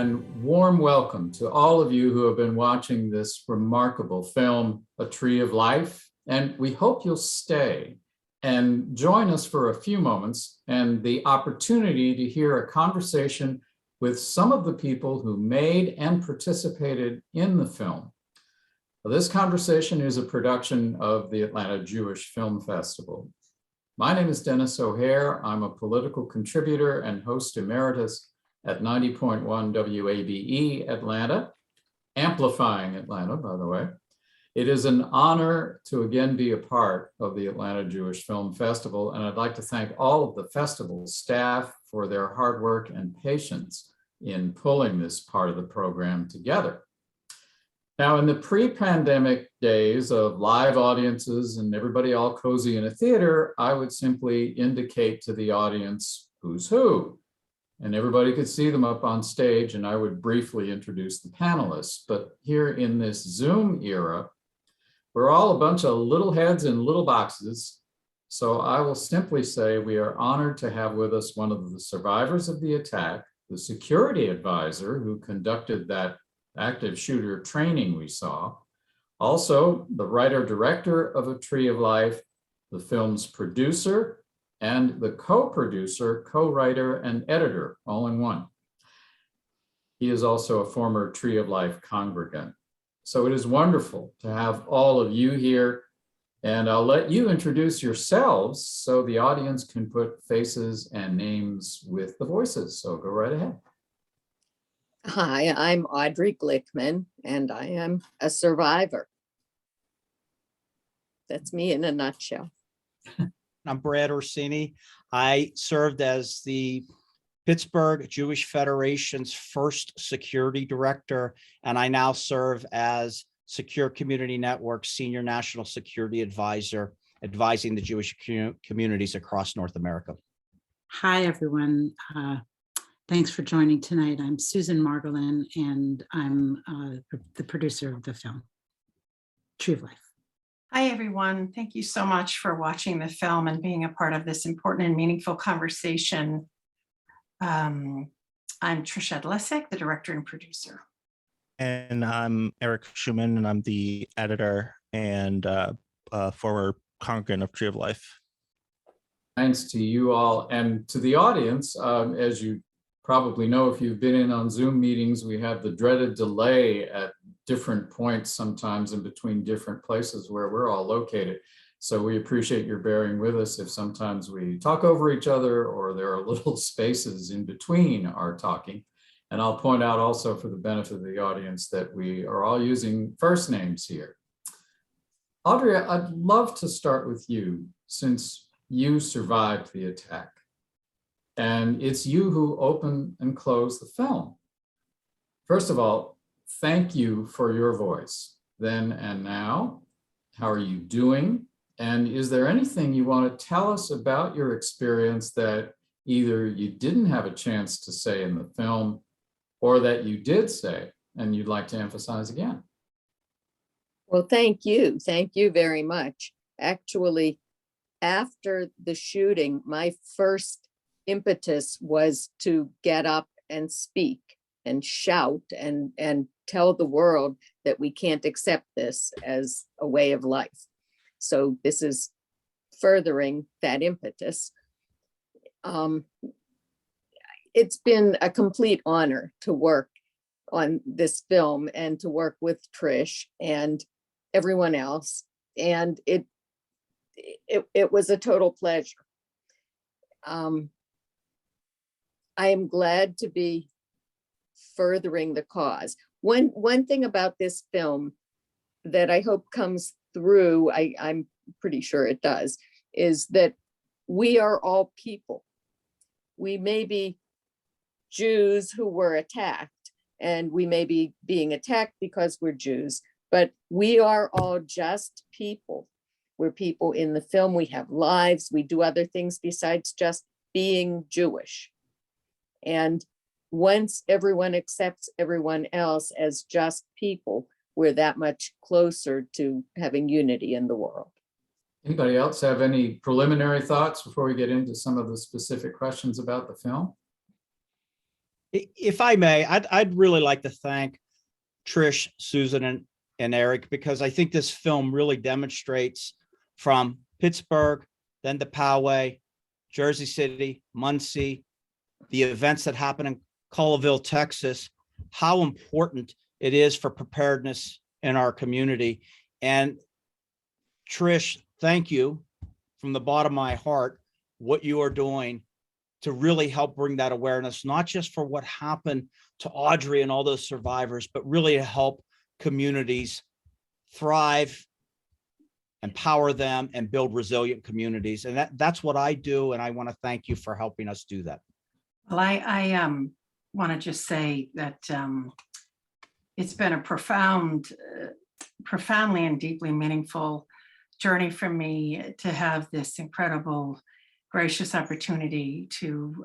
and warm welcome to all of you who have been watching this remarkable film, A Tree of Life. And we hope you'll stay and join us for a few moments and the opportunity to hear a conversation with some of the people who made and participated in the film. This conversation is a production of the Atlanta Jewish Film Festival. My name is Dennis O'Hare. I'm a political contributor and host emeritus at 90.1 WABE Atlanta, amplifying Atlanta, by the way. It is an honor to again be a part of the Atlanta Jewish Film Festival, and I'd like to thank all of the festival staff for their hard work and patience in pulling this part of the program together. Now, in the pre-pandemic days of live audiences and everybody all cozy in a theater, I would simply indicate to the audience who's who, and everybody could see them up on stage, and I would briefly introduce the panelists. But here in this Zoom era, we're all a bunch of little heads in little boxes. So I will simply say we are honored to have with us one of the survivors of the attack, the security advisor who conducted that active shooter training we saw. Also, the writer-director of A Tree of Life, the film's producer, and the co-producer, co-writer, and editor, all in one. He is also a former Tree of Life congregant. So it is wonderful to have all of you here, and I'll let you introduce yourselves so the audience can put faces and names with the voices. So go right ahead. Hi, I'm Audrey Glickman, and I am a survivor. That's me in a nutshell. I'm Brad Orsini. I served as the Pittsburgh Jewish Federation's first security director, and I now serve as Secure Community Network Senior National Security Advisor, advising the Jewish communities across North America. Hi, everyone. Thanks for joining tonight. I'm Susan Margolin, and I'm the producer of the film, Tree of Life. Hi, everyone. Thank you so much for watching the film and being a part of this important and meaningful conversation. I'm Trish Adlesic, the director and producer. And I'm Eric Schumann, and I'm the editor and former congregant of Tree of Life. Thanks to you all and to the audience. As you probably know, if you've been in on Zoom meetings, we have the dreaded delay at different points, sometimes in between different places where we're all located. So we appreciate your bearing with us if sometimes we talk over each other or there are little spaces in between our talking. And I'll point out also for the benefit of the audience that we are all using first names here. Audrey, I'd love to start with you since you survived the attack. And it's you who opened and closed the film. First of all, thank you for your voice then and now. How are you doing? And is there anything you want to tell us about your experience that either you didn't have a chance to say in the film or that you did say and you'd like to emphasize again? Well, thank you. Thank you very much. Actually, after the shooting, my first impetus was to get up and speak and shout and tell the world that we can't accept this as a way of life. So this is furthering that impetus. It's been a complete honor to work on this film and to work with Trish and everyone else. And it was a total pleasure. I am glad to be furthering the cause. One thing about this film that I hope comes through, I'm pretty sure it does, is that we are all people. We may be Jews who were attacked, and we may be being attacked because we're Jews, but we are all just people. We're people in the film. We have lives. We do other things besides just being Jewish. And once everyone accepts everyone else as just people, we're that much closer to having unity in the world. Anybody else have any preliminary thoughts before we get into some of the specific questions about the film? If I may, I'd really like to thank Trish, Susan, and Eric, because I think this film really demonstrates from Pittsburgh, then to Poway, Jersey City, Muncie, the events that happen in Colleyville, Texas, how important it is for preparedness in our community. And Trish, thank you from the bottom of my heart, what you are doing to really help bring that awareness, not just for what happened to Audrey and all those survivors, but really to help communities thrive, empower them, and build resilient communities. And that's what I do. And I want to thank you for helping us do that. Well, I want to just say that it's been a profoundly and deeply meaningful journey for me to have this incredible, gracious opportunity to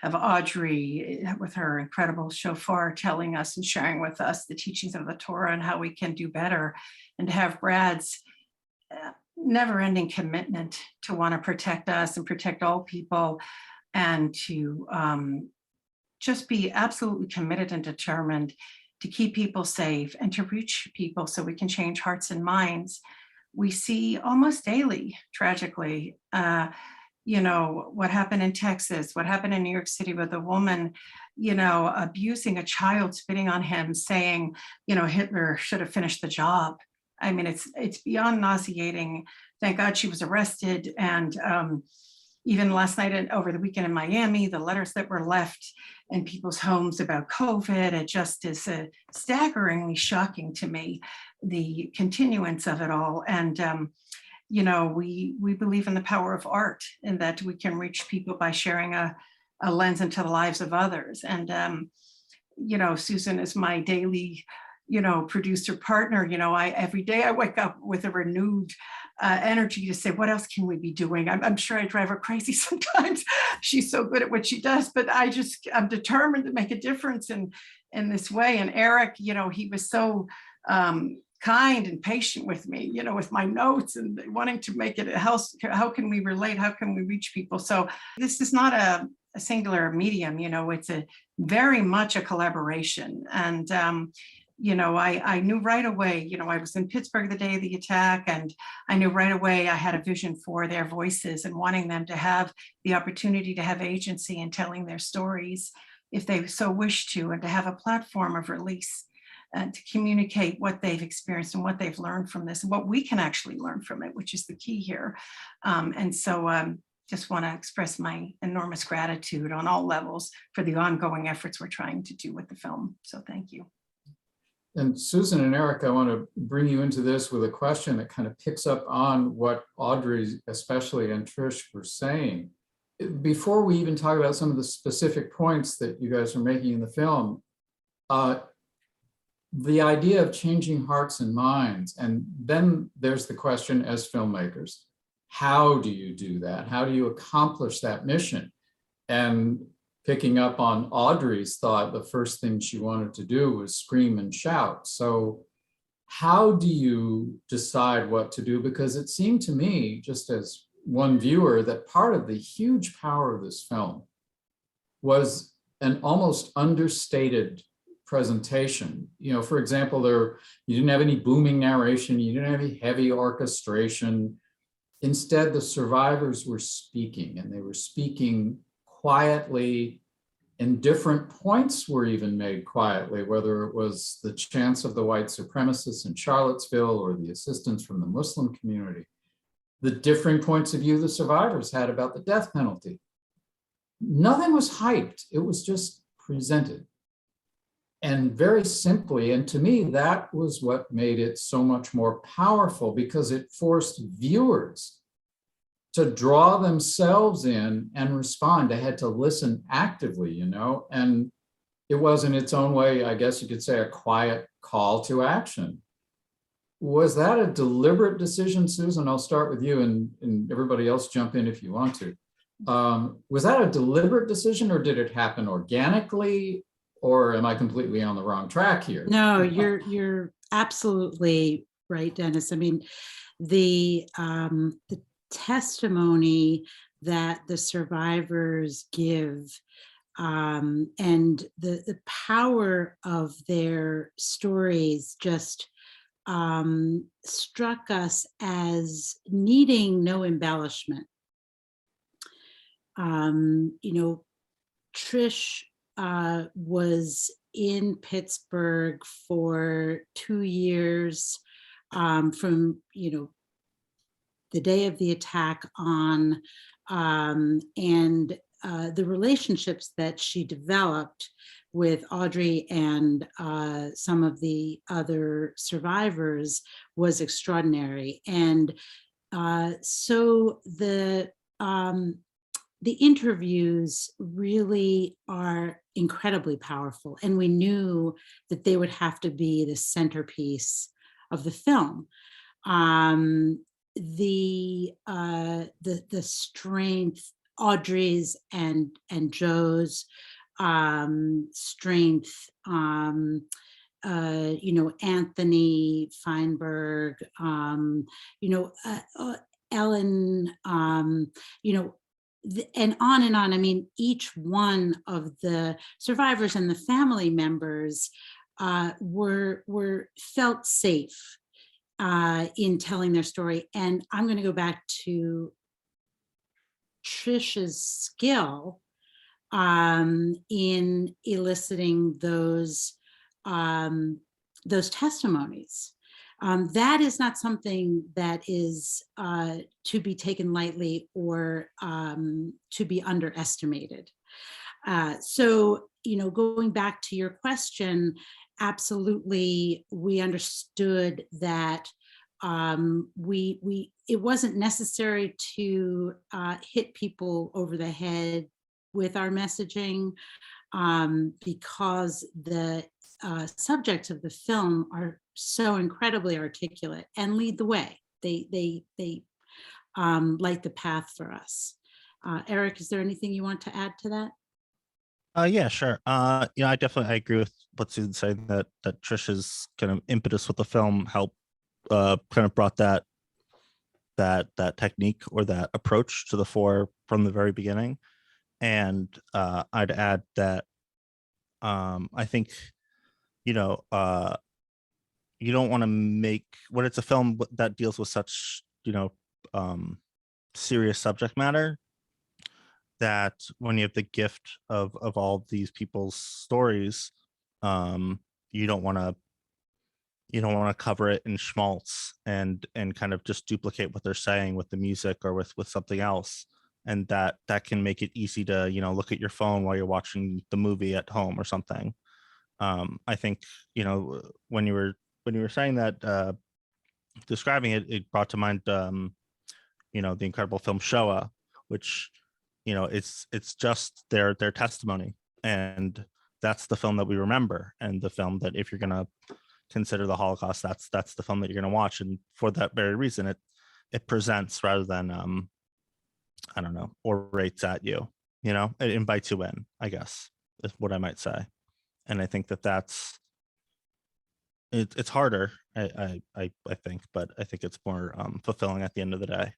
have Audrey with her incredible shofar telling us and sharing with us the teachings of the Torah and how we can do better, and to have Brad's never-ending commitment to want to protect us and protect all people, and to just be absolutely committed and determined to keep people safe and to reach people so we can change hearts and minds. We see almost daily, tragically, what happened in Texas, what happened in New York City with a woman, abusing a child, spitting on him, saying, Hitler should have finished the job. I mean, it's beyond nauseating. Thank God she was arrested. And even last night and over the weekend in Miami, the letters that were left in people's homes about COVID, it just is staggeringly shocking to me, the continuance of it all. And, we believe in the power of art, and that we can reach people by sharing a lens into the lives of others. And, Susan is my daily, producer partner. Every day I wake up with a renewed energy to say, what else can we be doing? I'm sure I drive her crazy sometimes. She's so good at what she does, but I'm determined to make a difference in this way. And Eric, he was so kind and patient with me, with my notes and wanting to make it a house. How can we relate? How can we reach people? So this is not a singular medium, it's a very much a collaboration. And, I knew right away, I was in Pittsburgh the day of the attack, and I knew right away I had a vision for their voices and wanting them to have the opportunity to have agency in telling their stories if they so wish to, and to have a platform of release and to communicate what they've experienced and what they've learned from this and what we can actually learn from it, which is the key here. And so just want to express my enormous gratitude on all levels for the ongoing efforts we're trying to do with the film. So thank you. And Susan and Eric, I want to bring you into this with a question that kind of picks up on what Audrey especially and Trish were saying. Before we even talk about some of the specific points that you guys are making in the film, the idea of changing hearts and minds, and then there's the question as filmmakers, how do you do that? How do you accomplish that mission? And picking up on Audrey's thought, the first thing she wanted to do was scream and shout. So how do you decide what to do? Because it seemed to me, just as one viewer, that part of the huge power of this film was an almost understated presentation. For example, you didn't have any booming narration, you didn't have any heavy orchestration. Instead, the survivors were speaking, and they were speaking quietly, and different points were even made quietly, whether it was the chants of the white supremacists in Charlottesville or the assistance from the Muslim community, the differing points of view the survivors had about the death penalty. Nothing was hyped, it was just presented. And very simply, and to me, that was what made it so much more powerful, because it forced viewers to draw themselves in and respond. They had to listen actively, and it was in its own way, I guess you could say, a quiet call to action. Was that a deliberate decision, Susan? I'll start with you, and everybody else jump in if you want to. Was that a deliberate decision, or did it happen organically, or am I completely on the wrong track here? No, you're absolutely right, Dennis. I mean, the testimony that the survivors give and the power of their stories just struck us as needing no embellishment. Trish was in Pittsburgh for 2 years, from the day of the attack on, and the relationships that she developed with Audrey and some of the other survivors was extraordinary. And so the interviews really are incredibly powerful, and we knew that they would have to be the centerpiece of the film. The strength, Audrey's and Joe's strength, Anthony Feinberg, Ellen, and on. I mean, each one of the survivors and the family members were felt safe in telling their story. And I'm going to go back to Trish's skill in eliciting those testimonies. That is not something that is to be taken lightly or to be underestimated. So, going back to your question, absolutely, we understood that it wasn't necessary to hit people over the head with our messaging, because the subjects of the film are so incredibly articulate and lead the way. They light the path for us. Eric, is there anything you want to add to that? Yeah, sure. I agree with what Susan said, that Trish's kind of impetus with the film helped kind of brought that technique or that approach to the fore from the very beginning. And I'd add that I think you don't want to make, when it's a film that deals with such serious subject matter, that when you have the gift of all these people's stories, you don't want to cover it in schmaltz and kind of just duplicate what they're saying with the music or with something else, and that can make it easy to look at your phone while you're watching the movie at home or something. I think when you were saying that, describing it, it brought to mind the incredible film Shoah, which it's just their testimony, and that's the film that we remember, and the film that, if you're gonna consider the Holocaust, that's the film that you're gonna watch. And for that very reason, it presents rather than orates at you. It invites you in, I guess, is what I might say. And I think that's it's harder, I think, but I think it's more fulfilling at the end of the day.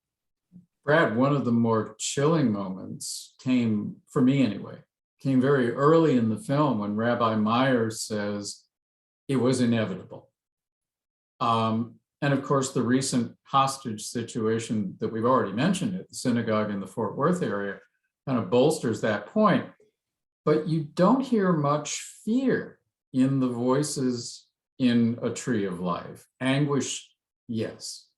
Brad, one of the more chilling moments came, for me anyway, came very early in the film when Rabbi Myers says it was inevitable. And of course, the recent hostage situation that we've already mentioned at the synagogue in the Fort Worth area kind of bolsters that point. But you don't hear much fear in the voices in A Tree of Life. Anguish, yes,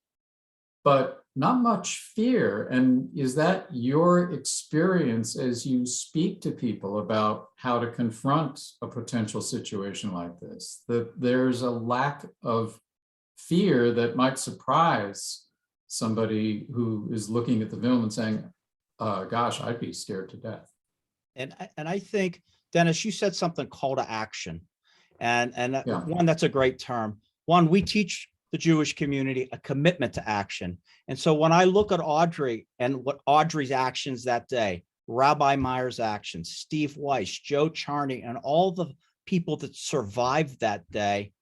but not much fear. And is that your experience as you speak to people about how to confront a potential situation like this, that there's a lack of fear that might surprise somebody who is looking at the film and saying, gosh, I'd be scared to death? And I think, Dennis, you said something, call to action. And Yeah. One, that's a great term. One, we teach the Jewish community a commitment to action. And so when I look at Audrey and what Audrey's actions that day, Rabbi Myers' actions, Steve Weiss, Joe Charney, and all the people that survived that day,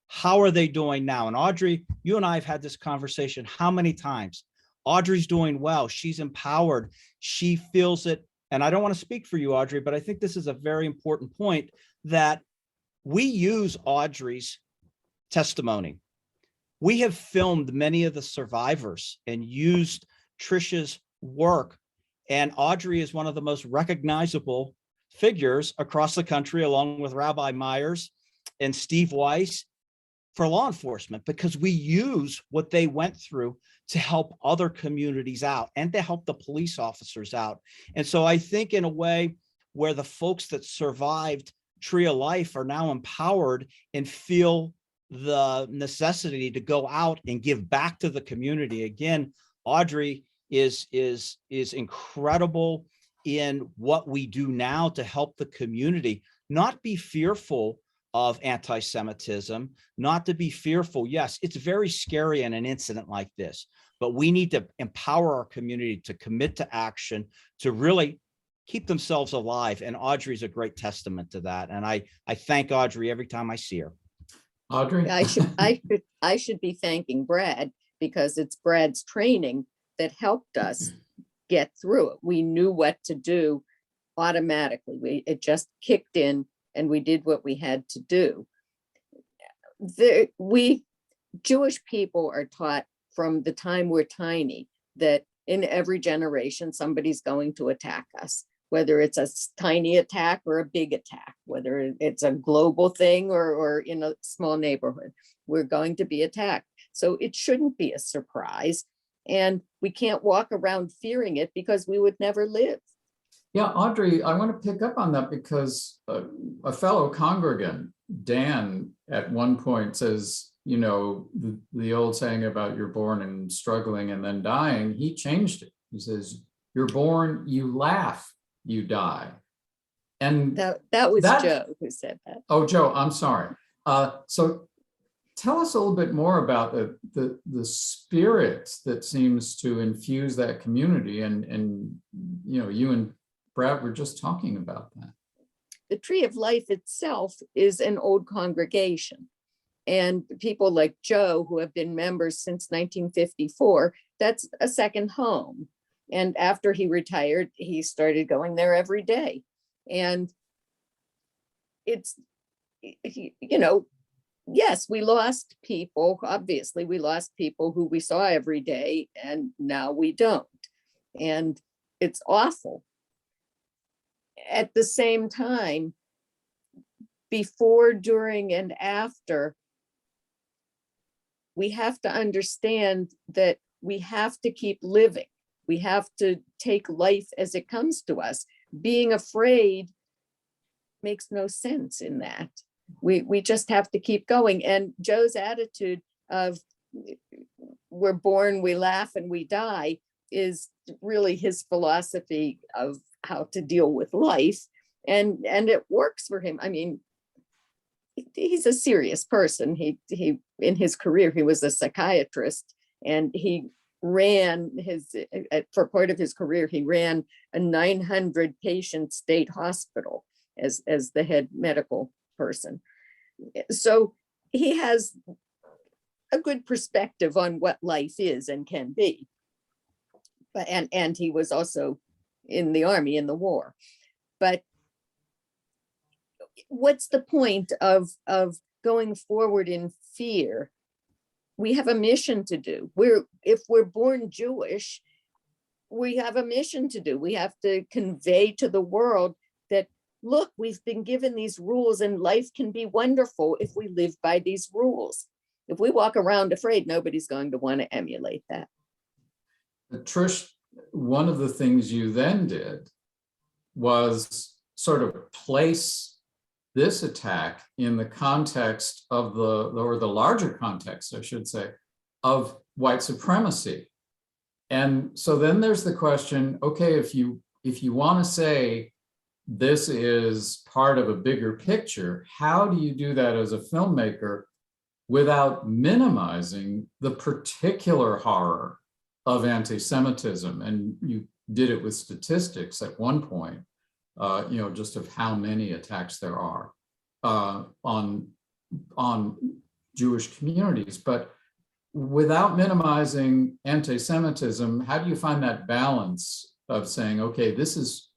how are they doing now? And Audrey, you and I have had this conversation how many times? Audrey's doing well. She's empowered. She feels it and I don't want to speak for you, Audrey, but I think this is a very important point, that we use Audrey's testimony. We have filmed many of the survivors and used Trish's work, and Audrey is one of the most recognizable figures across the country, along with Rabbi Myers and Steve Weiss, for law enforcement, because we use what they went through to help other communities out and to help the police officers out. And so I think, in a way, where the folks that survived Tree of Life are now empowered and feel the necessity to go out and give back to the community. Again, Audrey is incredible in what we do now to help the community not be fearful of anti-Semitism, not to be fearful. Yes, it's very scary in an incident like this, but we need to empower our community to commit to action, to really keep themselves alive. And Audrey's a great testament to that. And I thank Audrey every time I see her. Audrey? I should be thanking Brad, because it's Brad's training that helped us get through it. We knew what to do automatically. It just kicked in and we did what we had to do. We Jewish people are taught from the time we're tiny that in every generation somebody's going to attack us, whether it's a tiny attack or a big attack, whether it's a global thing or in a small neighborhood, we're going to be attacked. So it shouldn't be a surprise. And we can't walk around fearing it, because we would never live. Yeah, Audrey, I want to pick up on that, because a fellow congregant, Dan, at one point says, you know, the old saying about you're born and struggling and then dying, he changed it. He says, you're born, you laugh, you die. And that was Joe who said that. Oh, Joe, I'm sorry. So tell us a little bit more about the spirit that seems to infuse that community. And you know, you and Brad were just talking about that. The Tree of Life itself is an old congregation. And people like Joe, who have been members since 1954, that's a second home. And after he retired, he started going there every day. And it's, you know, yes, we lost people. Obviously, we lost people who we saw every day, and now we don't. And it's awful. At the same time, before, during, and after, we have to understand that we have to keep living. We have to take life as it comes to us. Being afraid makes no sense in that. We just have to keep going. And Joe's attitude of we're born, we laugh, and we die is really his philosophy of how to deal with life. And it works for him. I mean, he's a serious person. He in his career, he was a psychiatrist, and he ran for part of his career, he ran a 900 patient state hospital as the head medical person. So he has a good perspective on what life is and can be. But and he was also in the army in the war. But what's the point of going forward in fear? We have a mission to do. If we're born Jewish, we have a mission to do. We have to convey to the world that, look, we've been given these rules and life can be wonderful if we live by these rules. If we walk around afraid, nobody's going to want to emulate that. Trish, one of the things you then did was sort of place this attack in the context of the larger context, I should say, of white supremacy. And so then there's the question, okay, if you want to say this is part of a bigger picture, how do you do that as a filmmaker without minimizing the particular horror of anti-Semitism? And you did it with statistics at one point, just of how many attacks there are on Jewish communities. But without minimizing anti-Semitism, how do you find that balance of saying, okay, this is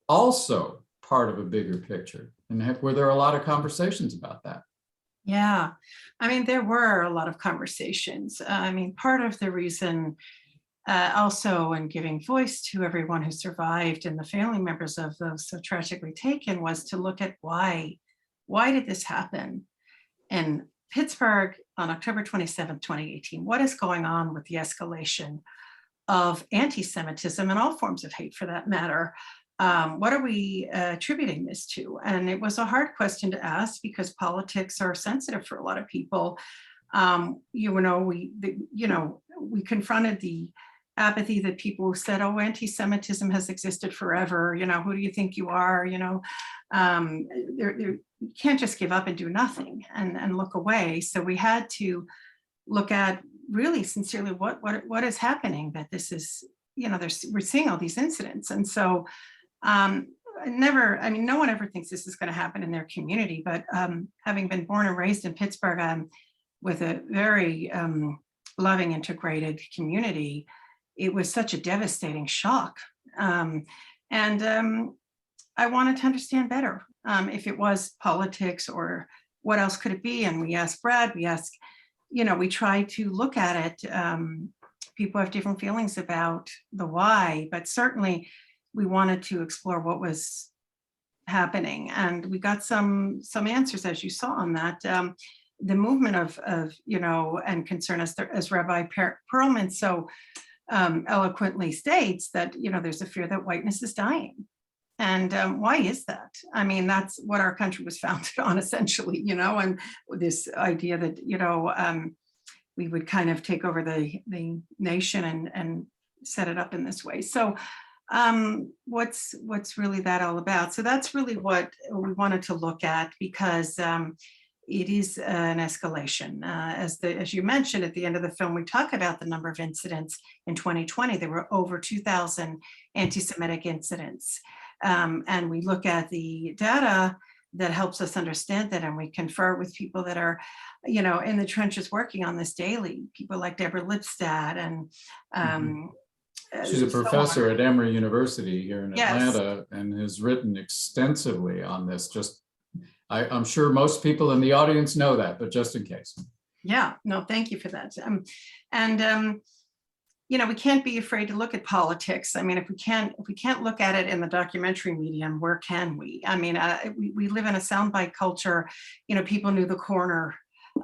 also part of a bigger picture? And were there a lot of conversations about that? Yeah, I mean, there were a lot of conversations. I mean, part of the reason also in giving voice to everyone who survived and the family members of those so tragically taken was to look at why did this happen in Pittsburgh on October 27th, 2018? What is going on with the escalation of anti-Semitism and all forms of hate for that matter? What are we attributing this to? And it was a hard question to ask because politics are sensitive for a lot of people. We confronted the apathy that people said, oh, anti-Semitism has existed forever. Who do you think you are? You can't just give up and do nothing and look away. So we had to look at really sincerely what is happening, that this is, we're seeing all these incidents. And so no one ever thinks this is going to happen in their community, but having been born and raised in Pittsburgh with a very loving, integrated community, it was such a devastating shock. I wanted to understand better if it was politics or what else could it be. And we asked Brad, we try to look at it. People have different feelings about the why, but certainly we wanted to explore what was happening. And we got some answers, as you saw on that. The movement of and concern, as Rabbi Perlman so eloquently states, that there's a fear that whiteness is dying. And why is that? I mean, that's what our country was founded on, essentially, and this idea that we would kind of take over the nation and set it up in this way. So what's really that all about? So that's really what we wanted to look at, because it is an escalation. As you mentioned at the end of the film, we talk about the number of incidents in 2020. There were over 2,000 anti-Semitic incidents. And we look at the data that helps us understand that, and we confer with people that are, in the trenches working on this daily, people like Deborah Lipstadt and she's a professor at Emory University here in Yes. Atlanta and has written extensively on this. I'm sure most people in the audience know that, but just in case. Yeah, no, thank you for that. We can't be afraid to look at politics. I mean, if we can't look at it in the documentary medium, where can we? I mean, we live in a soundbite culture. People knew the corner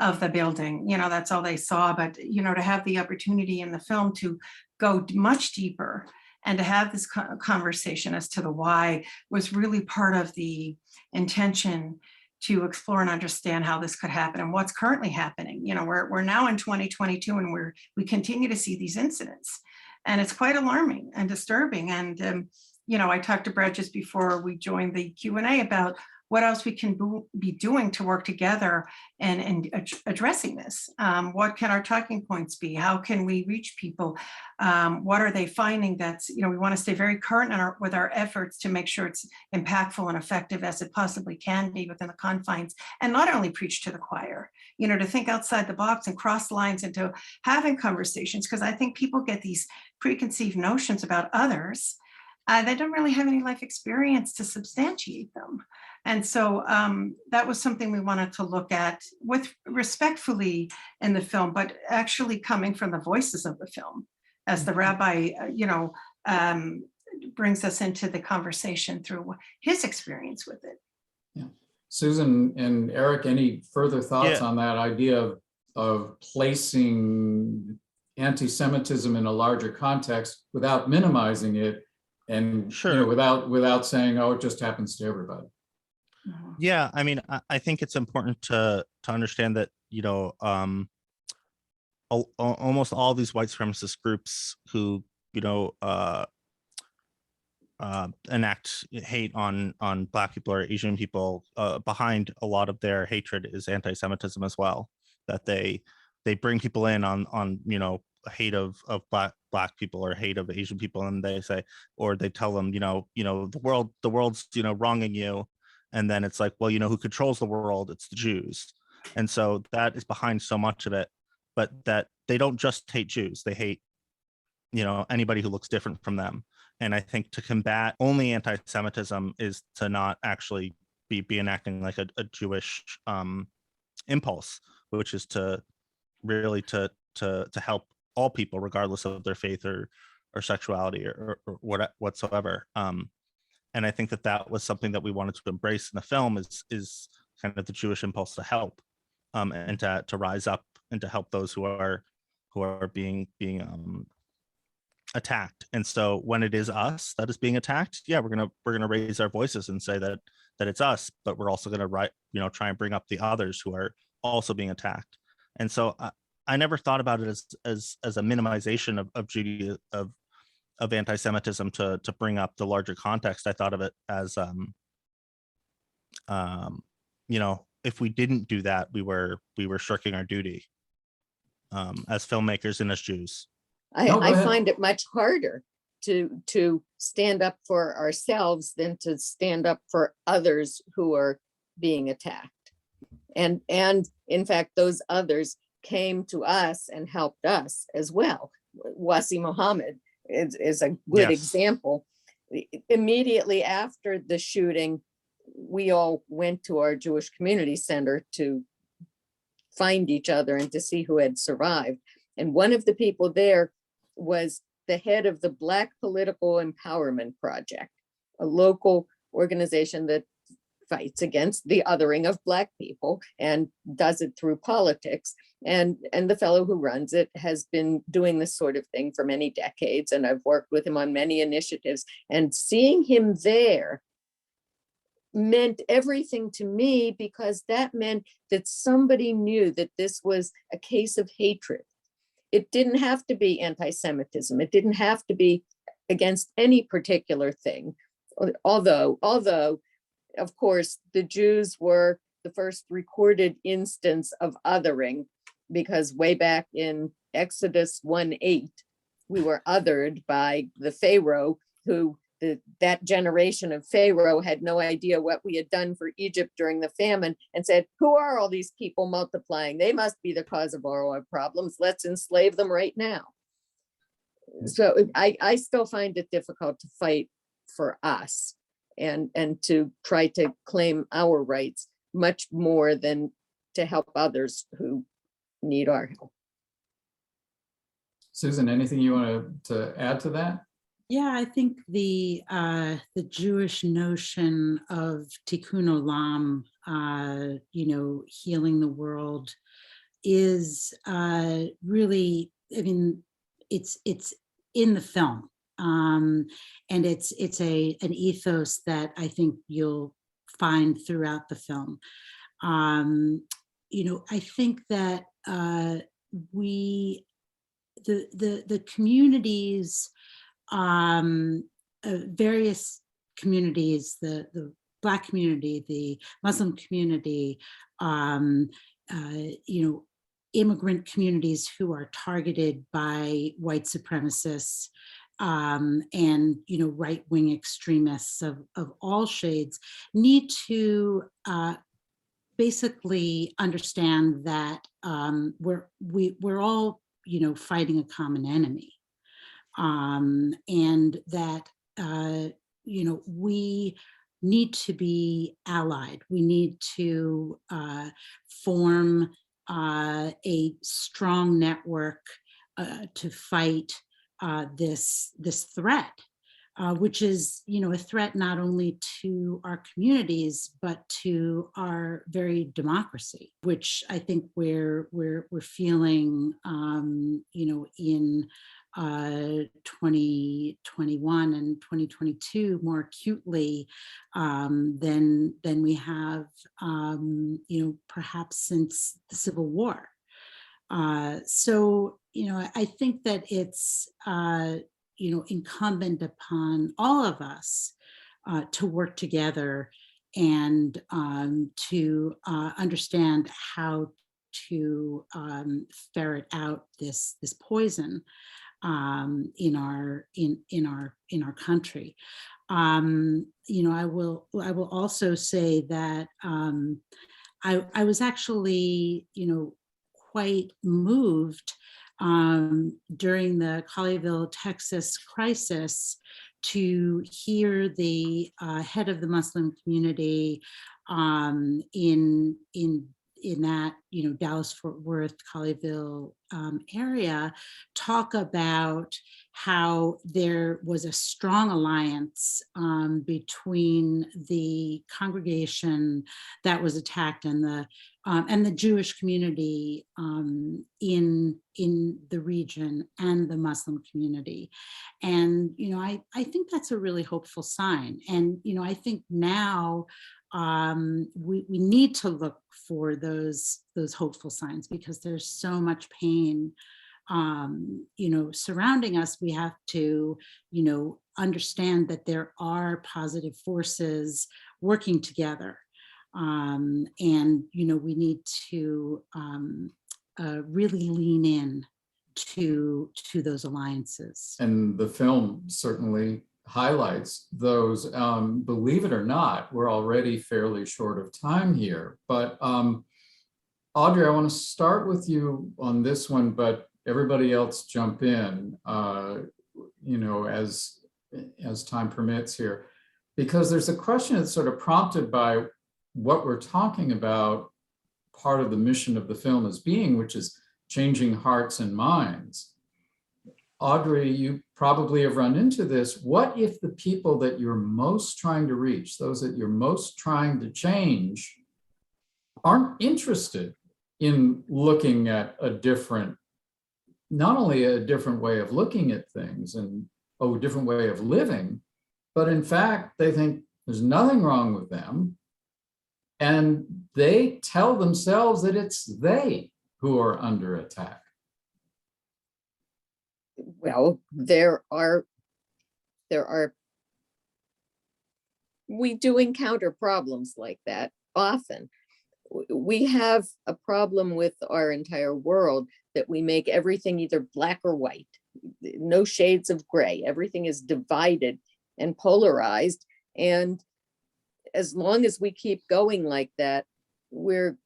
of the building. That's all they saw. But to have the opportunity in the film to go much deeper and to have this conversation as to the why was really part of the intention to explore and understand how this could happen and what's currently happening. We're now in 2022 and we continue to see these incidents, and it's quite alarming and disturbing. And I talked to Brad just before we joined the Q&A about what else we can be doing to work together and addressing this. What can our talking points be? How can we reach people? What are they finding? That's, we want to stay very current with our efforts to make sure it's impactful and effective as it possibly can be within the confines, and not only preach to the choir, to think outside the box and cross lines into having conversations, because I think people get these preconceived notions about others. They don't really have any life experience to substantiate them. And so that was something we wanted to look at with respectfully in the film, but actually coming from the voices of the film, as the rabbi, brings us into the conversation through his experience with it. Yeah. Susan and Eric, any further thoughts on that idea of placing anti-Semitism in a larger context without minimizing it, and Sure. without saying, oh, it just happens to everybody? Yeah, I mean, I think it's important to understand that, almost all these white supremacist groups who, enact hate on Black people or Asian people, behind a lot of their hatred is anti-Semitism as well. That they bring people in on hate of black people or hate of Asian people, and they say, or they tell them, the world's wronging you. And then it's like, well, who controls the world? It's the Jews. And so that is behind so much of it. But that they don't just hate Jews, they hate anybody who looks different from them. And I think to combat only anti-Semitism is to not actually be enacting like a Jewish impulse, which is to really to help all people regardless of their faith or sexuality or whatsoever. And I think that was something that we wanted to embrace in the film is kind of the Jewish impulse to help, and to rise up and to help those who are being attacked. And so when it is us that is being attacked, yeah, we're gonna raise our voices and say that it's us, but we're also gonna try and bring up the others who are also being attacked. And so I never thought about it as a minimization of Judaism, of anti-Semitism to bring up the larger context. I thought of it as if we didn't do that, we were shirking our duty as filmmakers and as Jews. No, go I ahead. find it much harder to stand up for ourselves than to stand up for others who are being attacked. And in fact, those others came to us and helped us as well. Wasi Muhammad is a good Yes. example. Immediately after the shooting, we all went to our Jewish community center to find each other and to see who had survived. And one of the people there was the head of the Black Political Empowerment Project, a local organization that fights against the othering of Black people and does it through politics. And the fellow who runs it has been doing this sort of thing for many decades, and I've worked with him on many initiatives. And seeing him there meant everything to me, because that meant that somebody knew that this was a case of hatred. It didn't have to be anti-Semitism. It didn't have to be against any particular thing. Although, of course, the Jews were the first recorded instance of othering, because way back in Exodus 1:8, we were othered by the Pharaoh, who that generation of Pharaoh had no idea what we had done for Egypt during the famine, and said, who are all these people multiplying? They must be the cause of all our problems. Let's enslave them right now. So I still find it difficult to fight for us and to try to claim our rights much more than to help others who need our help. Susan, anything you want to add to that? Yeah, I think the Jewish notion of tikkun olam, healing the world, is really, I mean, it's in the film, and it's an ethos that I think you'll find throughout the film. I think that the communities, various communities, the Black community, the Muslim community, immigrant communities who are targeted by white supremacists, and right-wing extremists of all shades, need to basically understand that we're all fighting a common enemy. And that, we need to be allied. We need to form a strong network to fight this threat, which is, a threat not only to our communities, but to our very democracy, which I think we're feeling, in 2021 and 2022 more acutely than we have, perhaps since the Civil War. So, I think that it's, incumbent upon all of us to work together and to understand how to ferret out this poison in our country. I will also say that I was actually, quite moved during the Colleyville, Texas crisis, to hear the head of the Muslim community in that, Dallas, Fort Worth, Colleyville area, talk about how there was a strong alliance between the congregation that was attacked and the Jewish community in the region and the Muslim community. And, I think that's a really hopeful sign. And, I think now we need to look for those hopeful signs, because there's so much pain surrounding us. We have to understand that there are positive forces working together, and we need to really lean in to those alliances. And the film certainly highlights those. Believe it or not, we're already fairly short of time here, but Audrey, I want to start with you on this one, but everybody else jump in, as time permits here, because there's a question that's sort of prompted by what we're talking about, part of the mission of the film as being, which is changing hearts and minds. Audrey, you probably have run into this. What if the people that you're most trying to reach, those that you're most trying to change, aren't interested in looking at not only a different way of looking at things and a different way of living, but in fact, they think there's nothing wrong with them. And they tell themselves that it's they who are under attack. Well, we do encounter problems like that often. We have a problem with our entire world, that we make everything either black or white, no shades of gray. Everything is divided and polarized. And as long as we keep going like that, we're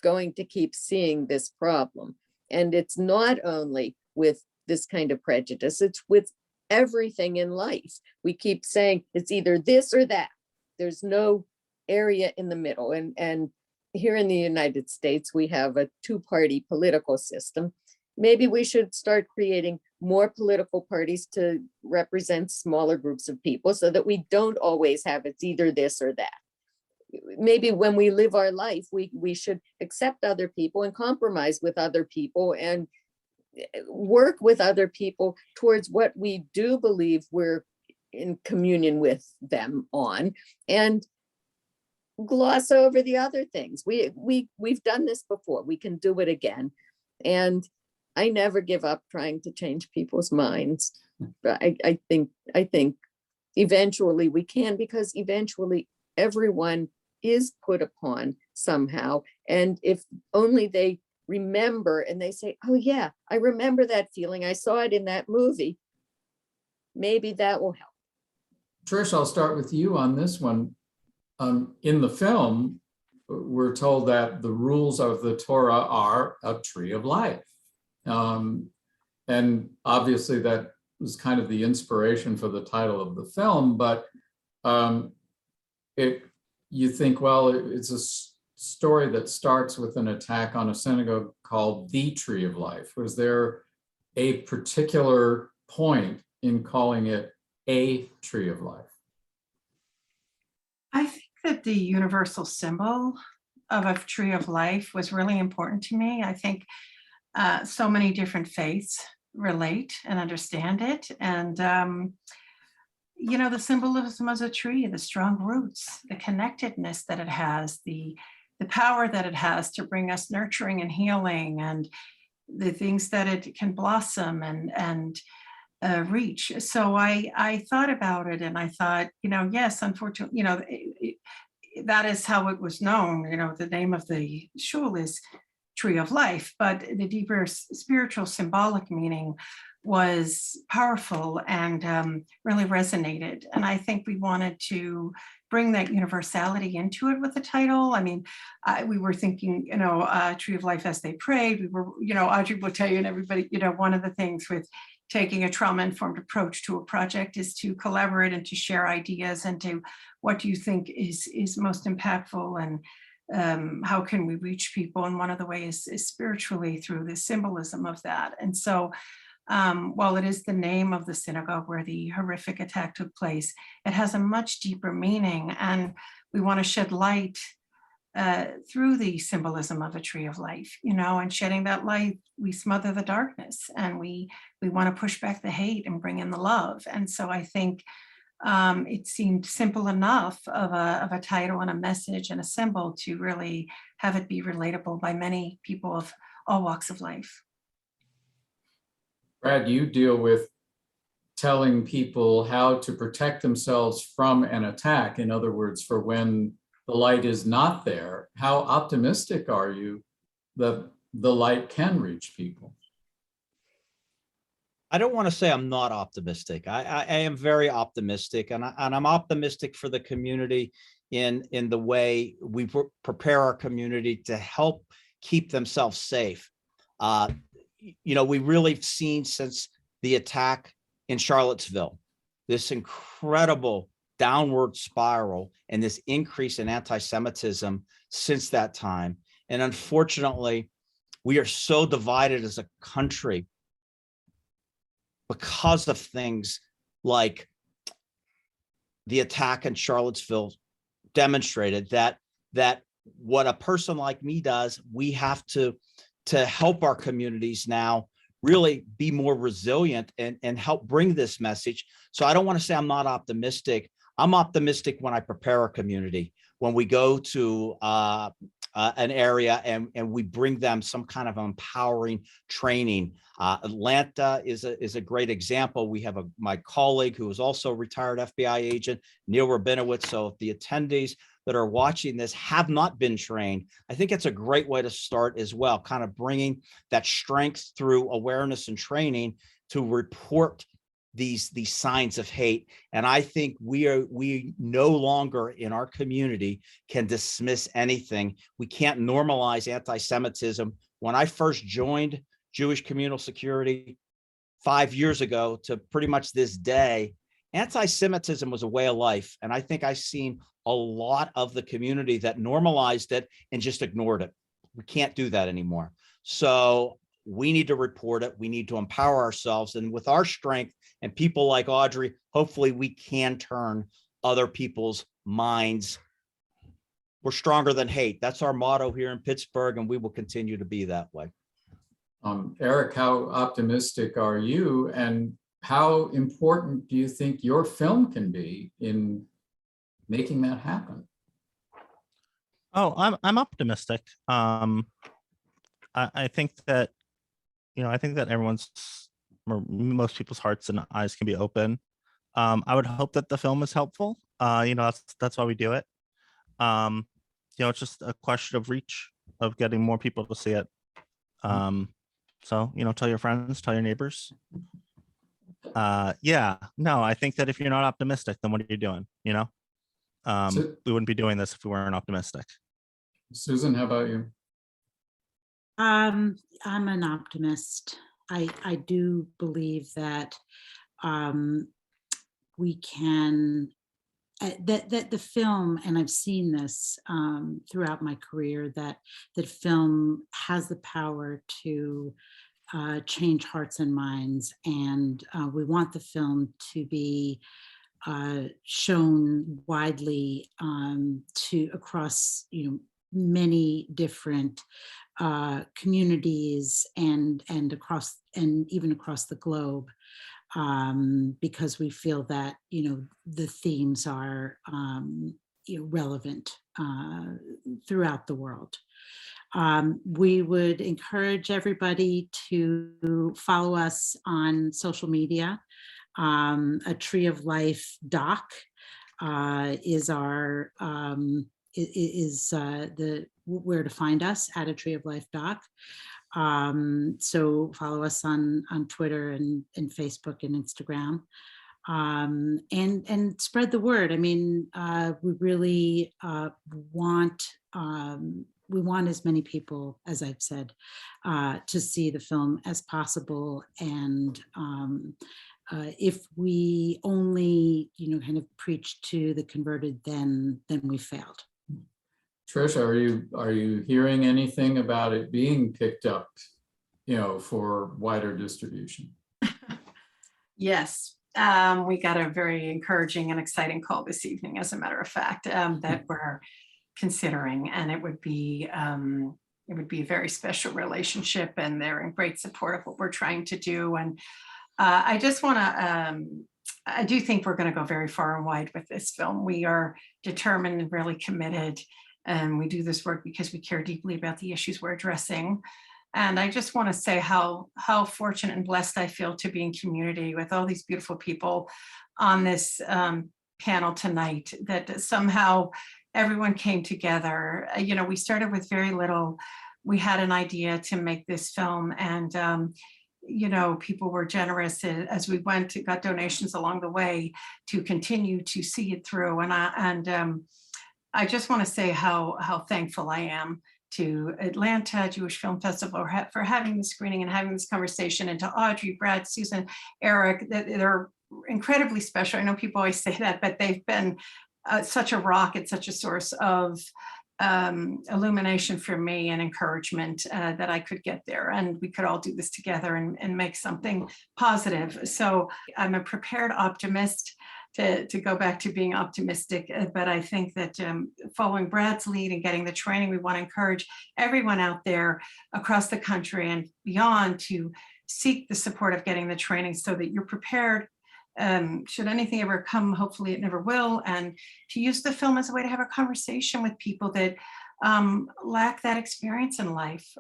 going to keep seeing this problem. And it's not only with this kind of prejudice, it's with everything in life. We keep saying it's either this or that. There's no area in the middle. And here in the United States, we have a two-party political system. Maybe we should start creating more political parties to represent smaller groups of people, so that we don't always have it's either this or that. Maybe when we live our life, we should accept other people and compromise with other people and work with other people towards what we do believe we're in communion with them on, and gloss over the other things. We've done this before. We can do it again. And I never give up trying to change people's minds. But I think eventually we can, because eventually everyone is put upon somehow. And if only they remember and they say, oh yeah, I remember that feeling. I saw it in that movie. Maybe that will help. Trish, I'll start with you on this one. In the film, we're told that the rules of the Torah are a tree of life. And obviously that was kind of the inspiration for the title of the film, but you think, well, it's a story that starts with an attack on a synagogue called the Tree of Life. Was there a particular point in calling it a Tree of Life? I think that the universal symbol of a tree of life was really important to me. I think so many different faiths relate and understand it. And, the symbolism of a tree, the strong roots, the connectedness that it has, the power that it has to bring us nurturing and healing, and the things that it can blossom and reach. So I thought about it, and I thought, yes, unfortunately, that is how it was known. The name of the shul is Tree of Life, but the deeper spiritual symbolic meaning was powerful and really resonated. And I think we wanted to bring that universality into it with the title. I mean, we were thinking, Tree of Life as they prayed. We were, Audrey will tell you and everybody, one of the things with taking a trauma-informed approach to a project is to collaborate and to share ideas and to what do you think is most impactful and how can we reach people? And one of the ways is spiritually through the symbolism of that. And so while it is the name of the synagogue where the horrific attack took place, it has a much deeper meaning. And we want to shed light through the symbolism of a tree of life, and shedding that light, we smother the darkness and we want to push back the hate and bring in the love. And so I think it seemed simple enough of a title and a message and a symbol to really have it be relatable by many people of all walks of life. Brad, you deal with telling people how to protect themselves from an attack. In other words, for when the light is not there, how optimistic are you that the light can reach people? I don't want to say I'm not optimistic. I am very optimistic, and I'm optimistic for the community in the way we prepare our community to help keep themselves safe. We really have seen since the attack in Charlottesville, this incredible downward spiral and this increase in anti-Semitism since that time. And unfortunately, we are so divided as a country because of things like the attack in Charlottesville demonstrated that what a person like me does, we have to help our communities now really be more resilient and help bring this message. So I don't want to say I'm not optimistic. I'm optimistic when I prepare our community, when we go to an area and we bring them some kind of empowering training. Atlanta is a great example. We have my colleague who is also a retired FBI agent, Neil Rabinowitz. So if the attendees that are watching this have not been trained, I think it's a great way to start as well, kind of bringing that strength through awareness and training to report these signs of hate. And I think we no longer in our community can dismiss anything. We can't normalize anti-Semitism. When I first joined Jewish Communal Security 5 years ago to pretty much this day, anti-Semitism was a way of life. And I think I've seen a lot of the community that normalized it and just ignored it. We can't do that anymore. So we need to report it. We need to empower ourselves. And with our strength and people like Audrey, hopefully we can turn other people's minds. We're stronger than hate. That's our motto here in Pittsburgh, and we will continue to be that way. Eric, how optimistic are you, and how important do you think your film can be in making that happen? Oh, I'm optimistic. I think that, I think that most people's hearts and eyes can be open. I would hope that the film is helpful. That's why we do it. It's just a question of reach, of getting more people to see it. So, tell your friends, tell your neighbors. I think that if you're not optimistic, then what are you doing? We wouldn't be doing this if we weren't optimistic. Susan, how about you? I'm an optimist. I do believe that we can, that the film, and I've seen this throughout my career, that film has the power to change hearts and minds. And we want the film to be shown widely to across, many different communities and even across the globe, because we feel that the themes are relevant throughout the world. We would encourage everybody to follow us on social media. A Tree of Life doc is our where to find us, at A Tree of Life doc. So follow us on Twitter and Facebook and Instagram. And spread the word. I mean, we really want as many people, as I've said, to see the film as possible. And if we only, kind of preach to the converted, then we failed. Trish, are you hearing anything about it being picked up, for wider distribution? Yes, we got a very encouraging and exciting call this evening, as a matter of fact, that we're considering, and it would be a very special relationship, and they're in great support of what we're trying to do. And I just want to, I do think we're going to go very far and wide with this film. We are determined and really committed, and we do this work because we care deeply about the issues we're addressing. And I just want to say how fortunate and blessed I feel to be in community with all these beautiful people on this panel tonight, that somehow everyone came together. We started with very little. We had an idea to make this film, and people were generous as we went, got donations along the way to continue to see it through. And I just want to say how thankful I am to Atlanta Jewish Film Festival for having the screening and having this conversation, and to Audrey, Brad, Susan, Eric, that they're incredibly special. I know people always say that, but they've been such a rock and such a source of illumination for me and encouragement that I could get there, and we could all do this together and make something positive. So I'm a prepared optimist, to go back to being optimistic, but I think that following Brad's lead and getting the training, we want to encourage everyone out there across the country and beyond to seek the support of getting the training, so that you're prepared should anything ever come. Hopefully it never will, and to use the film as a way to have a conversation with people that lack that experience in life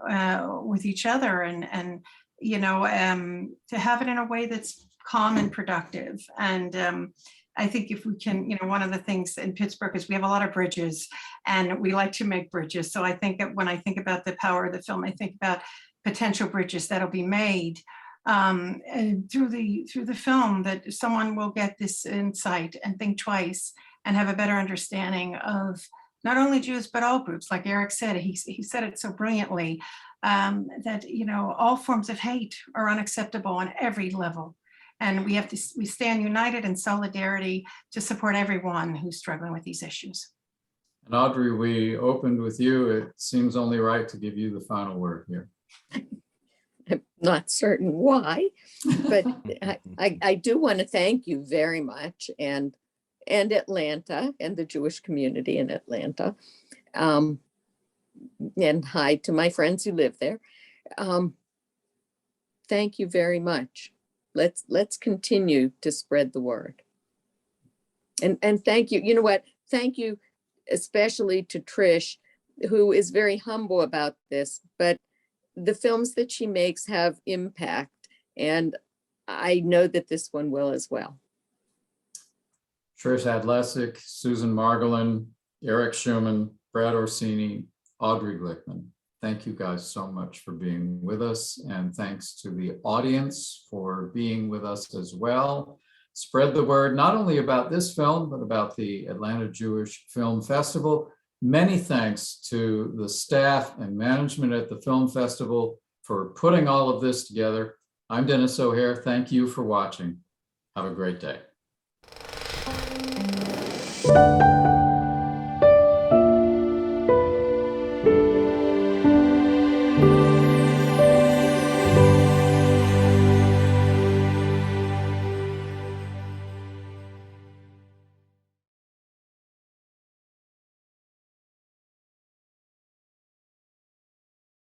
with each other, and to have it in a way that's calm and productive. And I think if we can, one of the things in Pittsburgh is we have a lot of bridges, and we like to make bridges. So I think that when I think about the power of the film, I think about potential bridges that'll be made through the film, that someone will get this insight and think twice and have a better understanding of not only Jews, but all groups. Like Eric said, he said it so brilliantly, that, all forms of hate are unacceptable on every level. And we stand united in solidarity to support everyone who's struggling with these issues. And Audrey, we opened with you. It seems only right to give you the final word here. I'm not certain why, but I do want to thank you very much, and Atlanta, and the Jewish community in Atlanta. And hi to my friends who live there. Thank you very much. Let's continue to spread the word. And thank you. You know what? Thank you especially to Trish, who is very humble about this, but the films that she makes have impact, and I know that this one will as well. Trish Adlesic, Susan Margolin, Eric Schumann, Brad Orsini, Audrey Glickman. Thank you guys so much for being with us, and thanks to the audience for being with us as well. Spread the word not only about this film, but about the Atlanta Jewish Film Festival. Many thanks to the staff and management at the Film Festival for putting all of this together. I'm Dennis O'Hare. Thank you for watching. Have a great day.